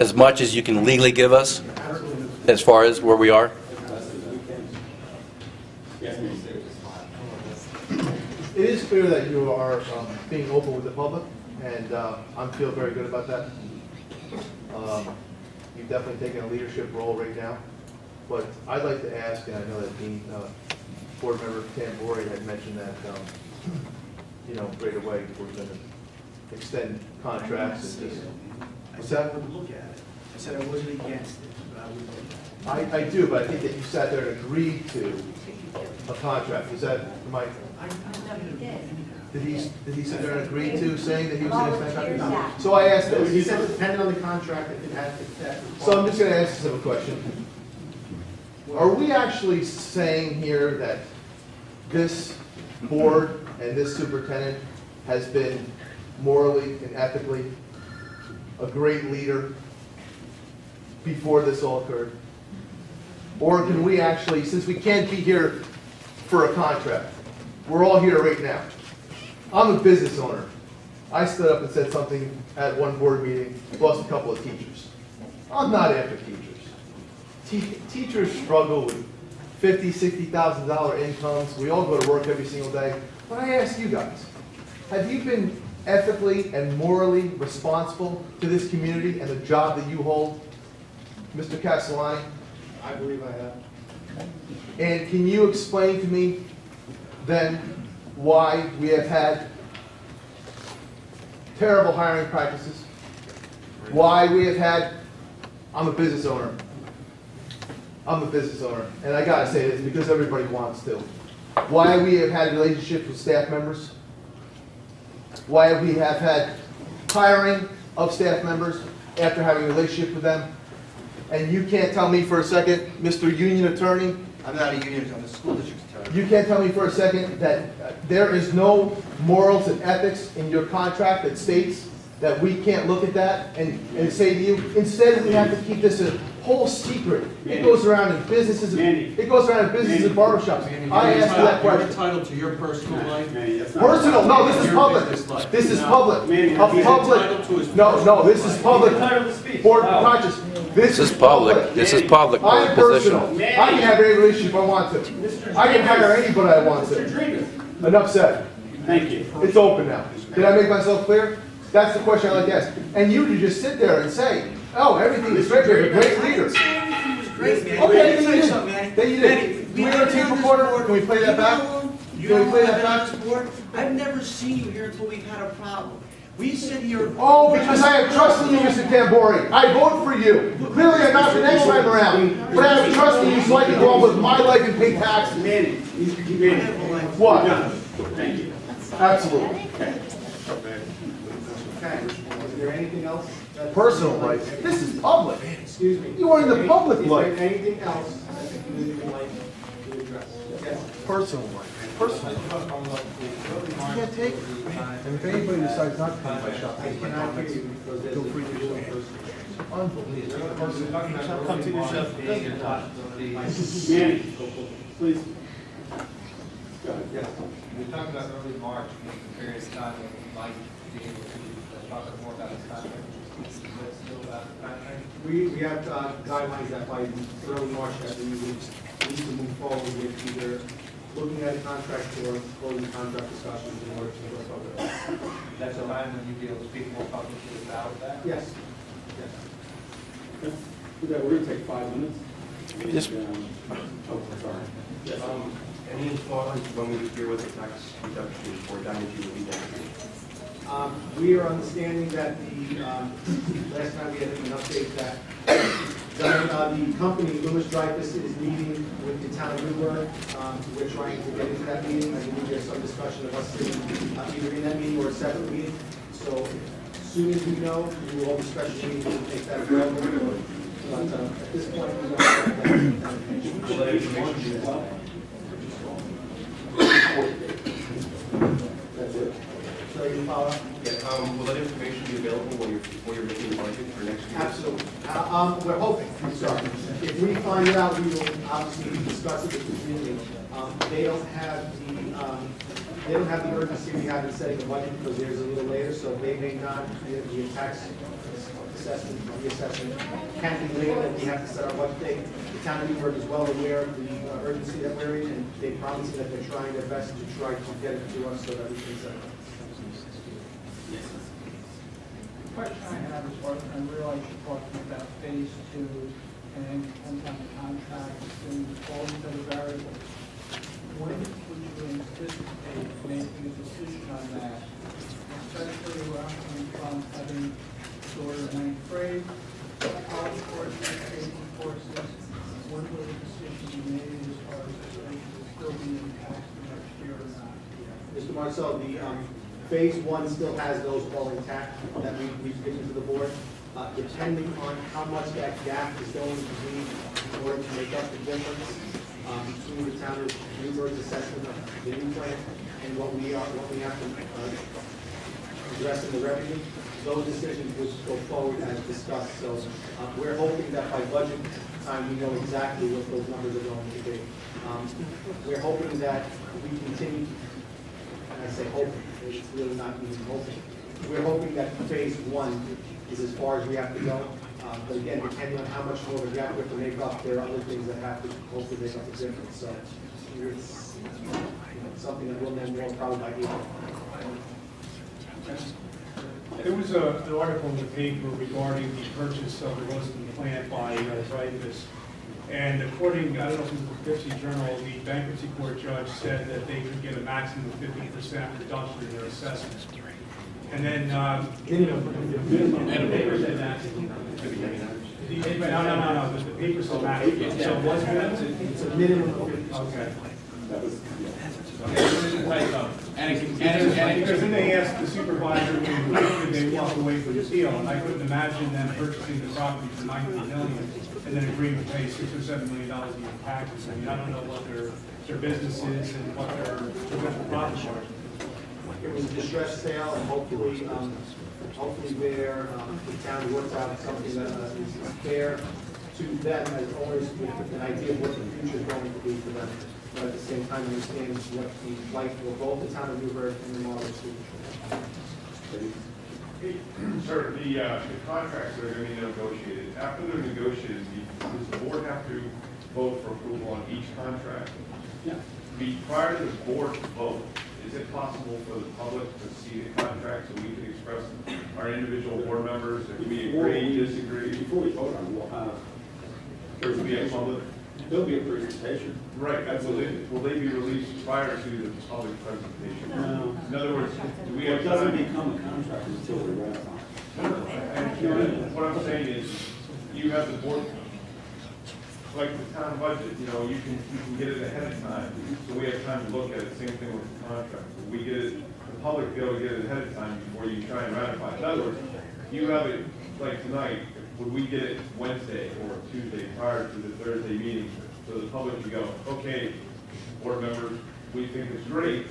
as much as you can legally give us as far as where we are? It is clear that you are being open with the public, and I feel very good about that. You've definitely taken a leadership role right now. But I'd like to ask, and I know that Dean, Board Member Tambori had mentioned that, right away, we're going to extend contracts. And just, I said I would look at it. I said I wasn't against it, but I would look at it. I do, but I think that you sat there and agreed to a contract. Is that, Mike? Did he sit there and agree to saying that he was going to extend a contract? No. So I asked this. He said depending on the contract, if it had that. So I'm just going to ask you a simple question. Are we actually saying here that this board and this superintendent has been morally and ethically a great leader before this all occurred? Or can we actually, since we can't be here for a contract, we're all here right now. I'm a business owner. I stood up and said something at one board meeting, lost a couple of teachers. I'm not after teachers. Teachers struggle with $50,000, $60,000 incomes. We all go to work every single day. But I ask you guys, have you been ethically and morally responsible to this community and the job that you hold? Mr. Castellani? I believe I have. And can you explain to me then why we have had terrible hiring practices? Why we have had, I'm a business owner. And I gotta say this because everybody wants to. Why we have had relationships with staff members? Why we have had hiring of staff members after having a relationship with them? And you can't tell me for a second, Mr. Union Attorney, I'm not a union, I'm a school district attorney. you can't tell me for a second that there is no morals and ethics in your contract that states that we can't look at that and say to you, instead we have to keep this a whole secret. It goes around in businesses, it goes around in businesses and barbershops. I asked you that You're question. entitled to your personal life. Personal, no, this is public. This is public. No, this is public. Board of Conscience. This is public. This is public I'm position. personal. I can have any relationship I want to. I can hire anybody I want to. Enough said. Thank you. It's open now. Did I make myself clear? That's the question I like to ask. And you to just sit there and say, oh, everything is great, we're great leaders. Everything was great, man. Okay, Let me tell you something, then man. you did. We have a tape recorder. Can we play that back? Can we play that back? I've never seen you here until we've had a problem. We sit here. Oh, because I have trust in you, Mr. Tambori. I vote for you. Clearly, I'm not the next time around. But I have trust in you so I can go on with my life and pay taxes. Manny, What? thank you. Absolutely. Okay. Is there anything else? Personal rights. This is public. Excuse me. You are in the public Is life. there anything else that the community would like to address? Yes. Personal life. Personal. You can't take it. And if anybody decides not to come by shop, I cannot hear you because there's feel free to do it. Unbelievable. Come to yourself. Manny, please. Go ahead. Yes. We talked about early March, the period of time that we might be able to talk more about this contract. Is that still about the contract? We have guidelines that by early March that we would need to move forward with either looking at a contract or closing contract discussions in order to go forward. That's a time when you'd be able to speak more publicly about that? Yes. Okay. We're going to take 5 minutes. Yes. Oh, sorry. Yes. Any thought on when we hear what the tax reduction for damage you will be done? We are understanding that the, last time we had an update that the company, Lewis Dreyfus, is meeting with the town of Newburgh. We're trying to get into that meeting. I believe there's some discussion of us sitting either in that meeting or a separate meeting. So as soon as we know, we will hold a special meeting to make that available. But at this point, we don't have that. Will that information be well? That's it. So you follow up? Yeah, will that information be available while you're making the budget for next year? Absolutely. We're hoping, I'm sorry. If we find it out, we will obviously discuss it with the community. They don't have the urgency we have in setting the budget because theirs a little later, so they may not, the tax reassessment can be later, that we have to set our budget date. The town of Newburgh is well aware of the urgency that we're in, and they promise that they're trying their best to try to get it to us so that we can set it. The question I have is, I realize you're talking about phase two, and depends on the contract, and all these other variables. When would you anticipate making a decision on that? Especially where I'm coming from, having daughter in ninth grade, college courses, education courses, when will the decision be made as far as this will still be intact next year or not? Mr. Marcel, the phase one still has those all intact that we've given to the board. Depending on how much that gap is going to be in order to make up the difference between the town of Newburgh's assessment of the new plan and what we have to address in the revenue, those decisions will go forward as discussed. So we're hoping that by budget time we know exactly what those numbers are going to be. We're hoping that we continue. I say hoping, it's really not even hoping. We're hoping that phase one is as far as we have to go. But again, depending on how much more of a gap we have to make up, there are other things that have to hopefully make up the difference. So it's something that we'll know more probably by April. There was an article in the paper regarding the purchase of the Wilson plant by Dreyfus. And according, I don't know if it was the Poughkeepsie Journal, the bankruptcy court judge said that they could get a maximum of 50% reduction in their assessment. And then, and the paper said that. No, the paper said maximum. So what's that? It's a minimum of 50%. Okay. That was, And because then they asked the supervisor, could they walk away from the deal? And I couldn't imagine them purchasing the property for $19 million and then agreeing to pay $6 or $7 million a year in taxes. I mean, I don't know what their business is and what their profit margin is. It was a distressed sale, and hopefully there, the town works out something that is fair to them as owners with an idea of what the future is going to be for them. But at the same time, understand what the life for both the town of Newburgh and the Marlboro School District. Sir, the contracts that are going to be negotiated, after they're negotiated, does the board have to vote for approval on each contract? Yeah. Prior to the board vote, is it possible for the public to see the contract so we can express our individual board members if we agree, disagree? Before we vote on There will be a public. there'll be a presentation. Right, will they be released prior to the public presentation? No. In other words, do we have It doesn't time? become a contract until we ratify. And what I'm saying is, you have the board, like the town budget, you can get it ahead of time, so we have time to look at it, same thing with the contract. We get it, the public be able to get it ahead of time before you try and ratify. In other words, you have it, like tonight, would we get it Wednesday or Tuesday prior to the Thursday meeting, so the public can go, okay, board members, we think it's great,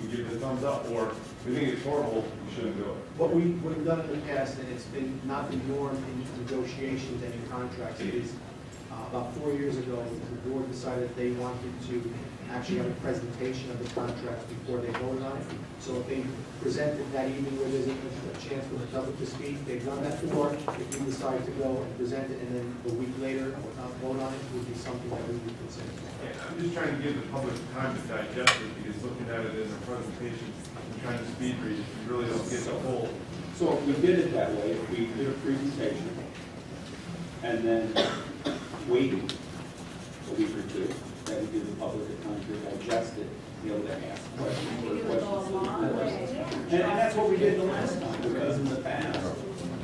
we give the thumbs up, or we think it's horrible, we shouldn't do it. What we've done in the past, and it's been not the norm in negotiations and in contracts, is about 4 years ago, the board decided they wanted to actually have a presentation of the contract before they voted on it. So if they presented that evening where there's a chance for the public to speak, they've done that before. If you decide to go and present it and then a week later vote on it, would be something that we would consider. Yeah, I'm just trying to give the public time to digest it, because looking at it as a presentation and trying to speed read, you really don't get the whole. So if we did it that way, if we did a presentation and then waited a week or two, that would give the public a time to digest it, be able to ask questions or questions. And that's what we did the last time, because in the past,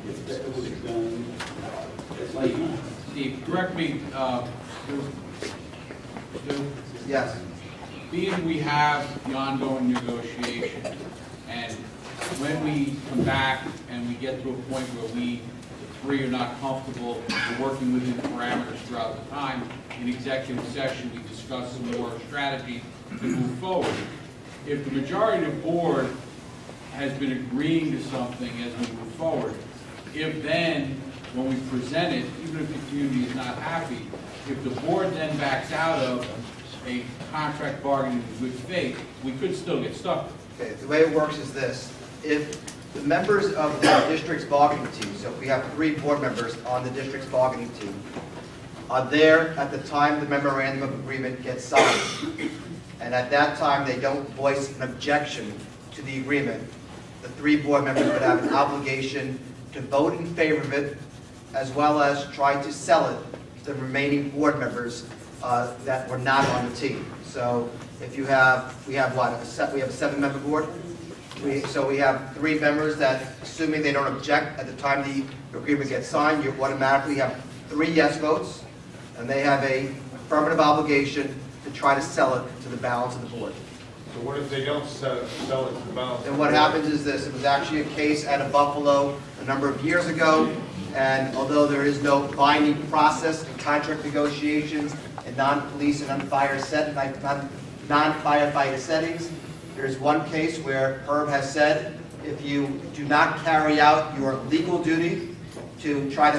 it was done, it's like, Steve, correct me, Yes. being we have the ongoing negotiation, and when we come back and we get to a point where we, the three, are not comfortable with working within parameters throughout the time, in executive session, we discuss some more strategy to move forward. If the majority of the board has been agreeing to something as we move forward, if then, when we present it, even if the community is not happy, if the board then backs out of a contract bargain in good faith, we could still get stuck. Okay, the way it works is this: if The members of the district's bargaining team, so if we have 3 board members on the district's bargaining team, are there at the time the memorandum of agreement gets signed. And at that time, they don't voice an objection to the agreement. The 3 board members would have an obligation to vote in favor of it, as well as try to sell it to the remaining board members that were not on the team. So if you have, we have what, we have a 7-member board? So we have 3 members that, assuming they don't object at the time the agreement gets signed, you automatically have 3 yes votes, and they have a affirmative obligation to try to sell it to the balance of the board. So what if they don't sell it to the balance? And what happens is this, it was actually a case out of Buffalo a number of years ago, and although there is no binding process in contract negotiations in non-police and non-firefighter settings, there's one case where Herb has said, if you do not carry out your legal duty to try to